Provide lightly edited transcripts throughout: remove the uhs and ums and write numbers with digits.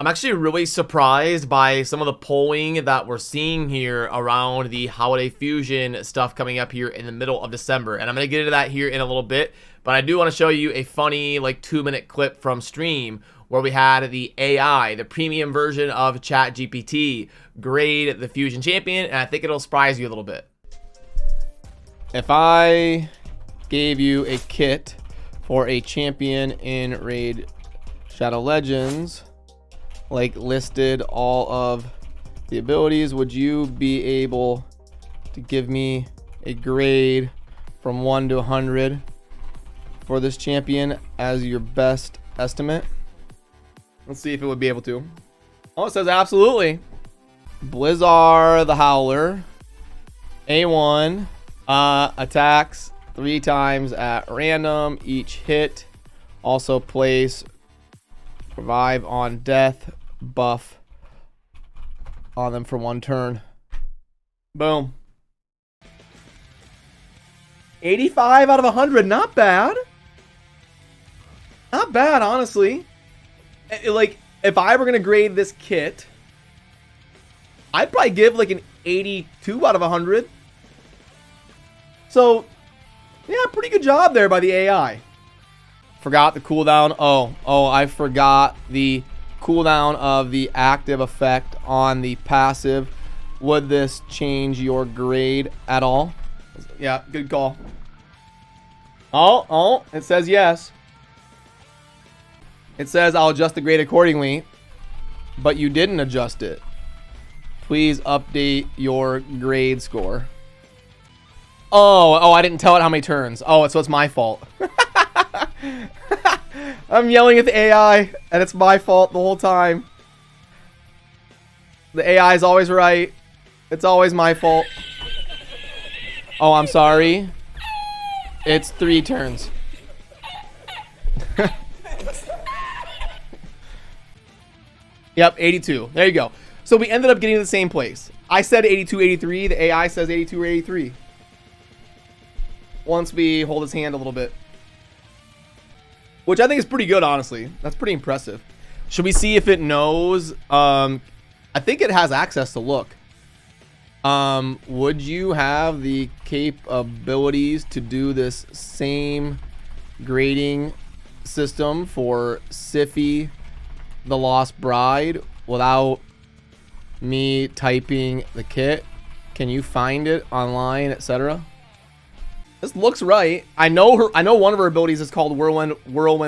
I'm actually really surprised by some of the polling that we're seeing here around the Holiday Fusion stuff coming up here in the middle of December. And I'm going to get into that here in a little bit. But I do want to show you a funny, like, 2-minute clip from stream where we had the AI, the premium version of ChatGPT, grade the Fusion Champion. And I think it'll surprise you a little bit. If I gave you a kit for a champion in Raid Shadow Legends, like listed all of the abilities, would you be able to give me a grade from 1 to 100 for this champion as your best estimate? Let's see if it would be able to. Oh, it says absolutely. Blizaar the Howler, A1, attacks 3 times at random each hit. Also place revive on death buff on them for 1 turn. Boom. 85 out of 100. Not bad. Not bad, honestly. Like, if I were going to grade this kit, I'd probably give like an 82 out of 100. So, yeah, pretty good job there by the AI. Forgot the cooldown. Oh, I forgot the cooldown of the active effect on the passive. Would this change your grade at all? Yeah, good call. Oh, it says yes. It says I'll adjust the grade accordingly, but you didn't adjust it. Please update your grade score. Oh, I didn't tell it how many turns. Oh, so it's my fault. I'm yelling at the AI, and it's my fault the whole time. The AI is always right. It's always my fault. Oh, I'm sorry. It's 3 turns. Yep, 82. There you go. So we ended up getting to the same place. I said 82, 83. The AI says 82 or 83. Once we hold his hand a little bit. Which I think is pretty good, honestly. That's pretty impressive. Should we see if it knows? I think it has access to look. Would you have the capabilities to do this same grading system for Sify the Lost Bride without me typing the kit? Can you find it online, etc.? This looks right. I know one of her abilities is called Whirlwind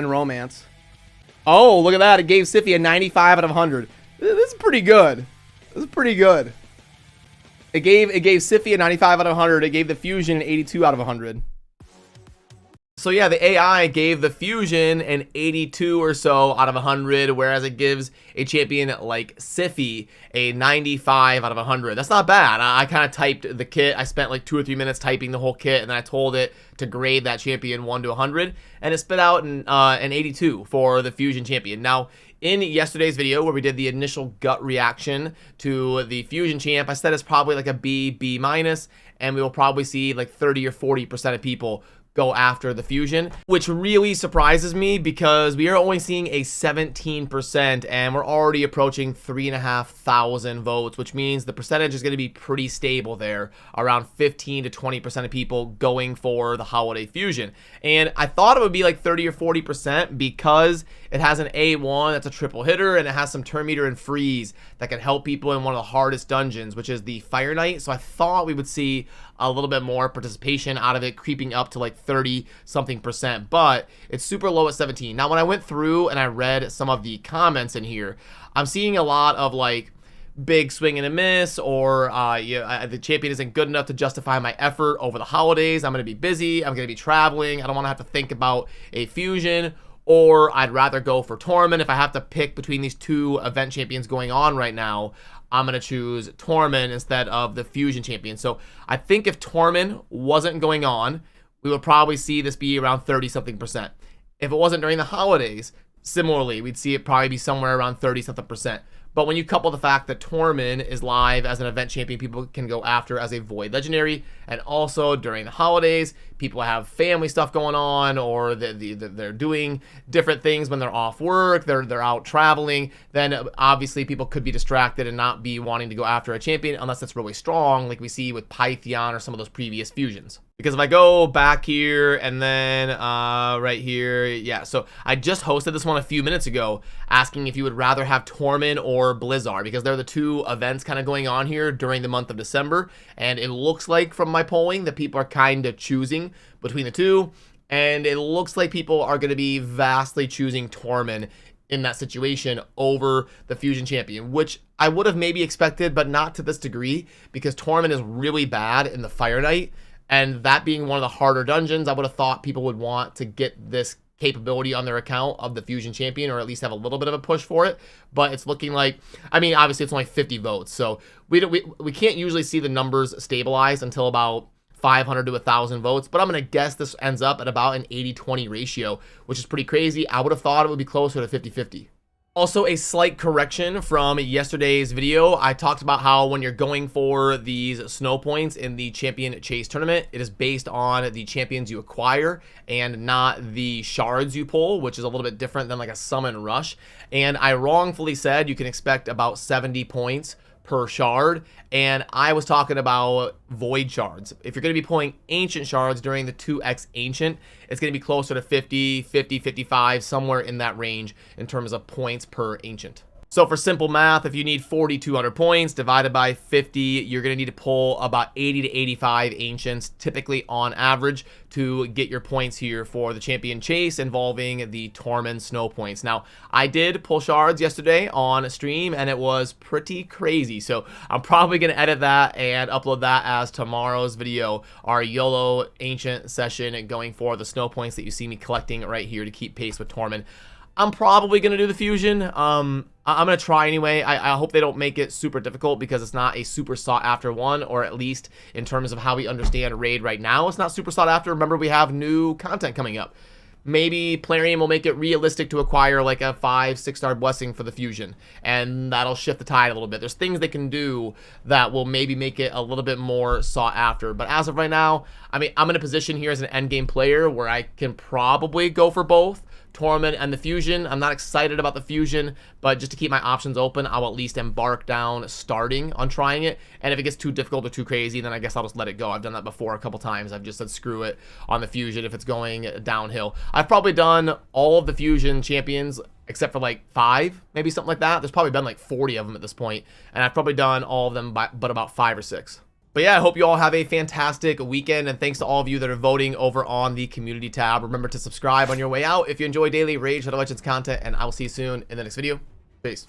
Romance. Oh, look at that. It gave Sify a 95 out of 100. This is pretty good. This is pretty good. It gave Sify a 95 out of 100. It gave the Fusion an 82 out of 100. So yeah, the AI gave the Fusion an 82 or so out of 100, whereas it gives a champion like Sify a 95 out of 100. That's not bad. I kind of typed the kit. I spent like 2 or 3 minutes typing the whole kit, and then I told it to grade that champion 1 to 100, and it spit out an 82 for the Fusion champion. Now, in yesterday's video where we did the initial gut reaction to the Fusion champ, I said it's probably like a B minus, and we will probably see like 30 or 40% of people go after the Fusion, which really surprises me because we are only seeing a 17% and we're already approaching 3,500 votes, which means the percentage is going to be pretty stable there, around 15 to 20% of people going for the Holiday Fusion. And I thought it would be like 30 or 40% because it has an A1 that's a triple hitter, and it has some turn meter and freeze that can help people in one of the hardest dungeons, which is the Fire Knight. So I thought we would see a little bit more participation out of it, creeping up to like 30 something percent, but it's super low at 17. Now, when I went through and I read some of the comments in here, I'm seeing a lot of like big swing and a miss, or the champion isn't good enough to justify my effort over the holidays. I'm going to be busy. I'm going to be traveling. I don't want to have to think about a Fusion, or I'd rather go for Tormin. If I have to pick between these 2 event champions going on right now, I'm going to choose Tormin instead of the Fusion champion. So I think if Tormin wasn't going on, we would probably see this be around 30 something percent. If it wasn't during the holidays, similarly, we'd see it probably be somewhere around 30 something percent. But when you couple the fact that Tormin is live as an event champion people can go after as a Void Legendary, and also during the holidays, people have family stuff going on, or they're doing different things when they're off work, they're out traveling, then obviously people could be distracted and not be wanting to go after a champion unless it's really strong, like we see with Pythion or some of those previous fusions. Because if I go back here and then right here, yeah, so I just hosted this one a few minutes ago asking if you would rather have Tormin or Blizaar, because they're the two events kind of going on here during the month of December, and it looks like from my polling that people are kind of choosing between the two, and it looks like people are going to be vastly choosing Tormin in that situation over the Fusion Champion, which I would have maybe expected, but not to this degree, because Tormin is really bad in the Fire Knight. And that being one of the harder dungeons, I would have thought people would want to get this capability on their account of the Fusion Champion, or at least have a little bit of a push for it. But it's looking like, I mean, obviously it's only 50 votes, so we can't usually see the numbers stabilize until about 500 to 1,000 votes. But I'm going to guess this ends up at about an 80-20 ratio, which is pretty crazy. I would have thought it would be closer to 50-50. Also, a slight correction from yesterday's video. I talked about how when you're going for these snow points in the Champion Chase tournament, it is based on the champions you acquire and not the shards you pull, which is a little bit different than like a summon rush. And I wrongfully said you can expect about 70 points per shard, and I was talking about void shards. If you're going to be pulling ancient shards during the 2x ancient, it's going to be closer to 50, 55, somewhere in that range in terms of points per ancient. So for simple math, if you need 4,200 points divided by 50, you're going to need to pull about 80 to 85 ancients, typically on average, to get your points here for the Champion Chase involving the Tormin snow points. Now, I did pull shards yesterday on stream, and it was pretty crazy. So I'm probably going to edit that and upload that as tomorrow's video, our YOLO ancient session going for the snow points that you see me collecting right here to keep pace with Tormin. I'm probably going to do the fusion. I'm going to try anyway. I hope they don't make it super difficult, because it's not a super sought after one, or at least in terms of how we understand raid right now, it's not super sought after. Remember, we have new content coming up. Maybe Plarium will make it realistic to acquire like a 5-6 star blessing for the fusion, and that'll shift the tide a little bit. There's things they can do that will maybe make it a little bit more sought after. But as of right now, I mean, I'm in a position here as an endgame player where I can probably go for both Tormin and the fusion. I'm not excited about the fusion, but just to keep my options open, I'll at least embark down starting on trying it. And if it gets too difficult or too crazy, then I guess I'll just let it go. I've done that before a couple times. I've just said screw it on the fusion if it's going downhill. I've probably done all of the fusion champions except for like 5, maybe something like that. There's probably been like 40 of them at this point, and I've probably done all of them but about 5 or 6. But yeah, I hope you all have a fantastic weekend, and thanks to all of you that are voting over on the community tab. Remember to subscribe on your way out if you enjoy daily Raid Shadow Legends content, and I will see you soon in the next video. Peace.